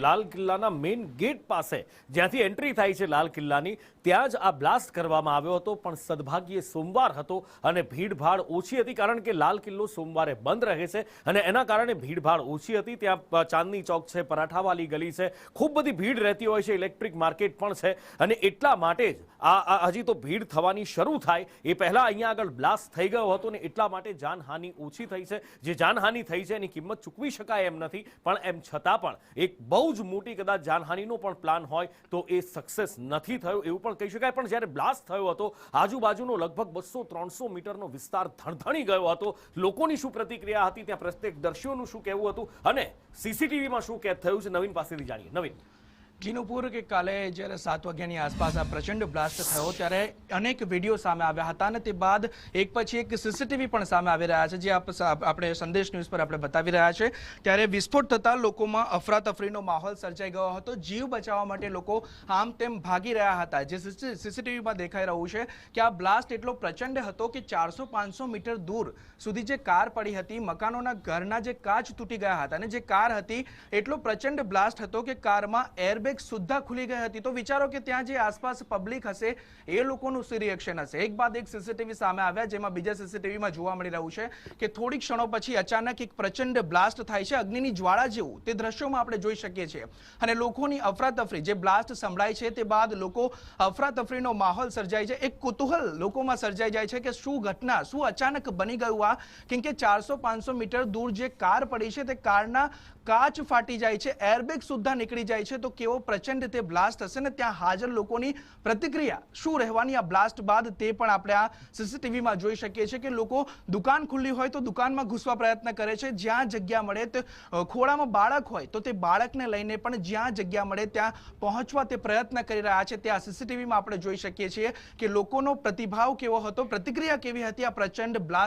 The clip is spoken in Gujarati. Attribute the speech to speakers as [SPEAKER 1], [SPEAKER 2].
[SPEAKER 1] લાલ કિલ્લાના મેઇન ગેટ પાસે જ્યાંથી એન્ટ્રી થાય છે લાલ કિલ્લાની ત્યાં જ આ બ્લાસ્ટ કરવામાં આવ્યો હતો, પણ સદભાગ્યે સોમવાર હતો અને ભીડભાડ ઓછી હતી, કારણ કે લાલ કિલ્લો સોમવારે બંધ રહે છે અને એના કારણે ભીડભાડ ઓછી હતી. ત્યાં ચાંદની ચોક છે, પરાઠાવાલી ગલી છે, ખૂબ બધી ભીડ રહેતી હોય છે, ઇલેક્ટ્રિક માર્કેટ પણ છે અને એટલા માટે જ આ હજી તો ભીડ થવાની શરૂ થાય એ પહેલા અહીંયા આગળ બ્લાસ્ટ થઈ ગયો હતો ને એટલા માટે જાનહાનિ ઓછી થઈ છે. જે જાનહાનિ થઈ છે એની કિંમત ચૂકવી શકાય એમ નથી, પણ એમ છતાં પણ એક બહુ જ મોટી કદાચ જાનહાનિનો પણ પ્લાન હોય તો એ સક્સેસ નથી થયો એવું પણ કહી શકાય. પણ જ્યારે બ્લાસ્ટ થયો હતો આજુબાજુનો લગભગ 200-300 મીટરનો વિસ્તાર ધણધણી ગયો હતો. લોકોની શું પ્રતિક્રિયા હતી, ત્યાં પ્રત્યક્ષદર્શીઓનું શું કહેવું હતું અને સીસીટીવીમાં શું કેદ થયું છે, નવીન પાસેથી જાણીએ. નવીન.
[SPEAKER 2] જીનુપુર કે કાલે જ્યારે 7 વાગ્યાની આસપાસ આ પ્રચંડ બ્લાસ્ટ થયો ત્યારે અનેક વિડીયો સામે આવ્યા હતા અને તે બાદ એક પછી એક સીસીટીવી પણ સામે આવી રહ્યા છે, જે આપણે સંદેશ ન્યૂઝ પર આપણે બતાવી રહ્યા છે. ત્યારે વિસ્ફોટ થતાં લોકોમાં અફરાતફરીનો માહોલ સર્જાઈ ગયો હતો. જીવ બચાવવા માટે લોકો આમ તેમ ભાગી રહ્યા હતા. જે સીસીટીવીમાં દેખાઈ રહ્યું છે કે આ બ્લાસ્ટ એટલો પ્રચંડ હતો કે 400-500 મીટર દૂર સુધી જે કાર પડી હતી, મકાનોના ઘરના જે કાચ તૂટી ગયા હતા અને જે કાર હતી એટલો પ્રચંડ બ્લાસ્ટ હતો કે કારમાં એરબેગ સુદ્ધા ખુલી ગઈ હતી. તો વિચારો કે ત્યાં જે આસપાસ પબ્લિક હશે એ લોકોનું શું રિએક્શન હશે. એક બાદ એક સીસીટીવી સામે આવ્યા, જેમાં બીજા સીસીટીવીમાં જોવા મળી રહ્યું છે કે થોડીક ક્ષણો પછી અચાનક એક પ્રચંડ બ્લાસ્ટ થાય છે, અગ્નિની જ્વાળા જેવું તે દ્રશ્યોમાં આપણે જોઈ શકીએ છીએ અને લોકોની અફરાતફરી, જે બ્લાસ્ટ સંભળાય છે તે બાદ લોકો અફરાતફરીનો માહોલ સર્જાય છે. એક કુતૂહલ લોકોમાં સર્જાઈ જાય છે કે શું ઘટના, શું અચાનક બની ગયું આ, કેમ કે 400-500 મીટર દૂર જે કાર પડી છે તે કારના કાચ ફાટી જાય છે, એરબેગ સુદ્ધા નીકળી જાય છે. તો કેવો પ્રચંડ તે બ્લાસ્ટ હશે ને ત્યાં હાજર લોકોની પ્રતિક્રિયા શું રહેવાની આ બ્લાસ્ટ બાદ તે પણ આપણે આ સીસીટીવીમાં જોઈ શકીએ છીએ કે લોકો દુકાન ખુલ્લી હોય તો દુકાનમાં ઘૂસવા પ્રયત્ન કરે છે, જ્યાં જગ્યા મળે તે ખોળામાં બાળક હોય તો તે બાળકને લઈને પણ જ્યાં જગ્યા મળે ત્યાં પહોંચવા તે પ્રયત્ન કરી રહ્યા છે. તે આ સીસીટીવીમાં આપણે જોઈ શકીએ છીએ કે લોકોનો પ્રતિભાવ કેવો હતો, પ્રતિક્રિયા કેવી હતી આ પ્રચંડ બ્લાસ્ટ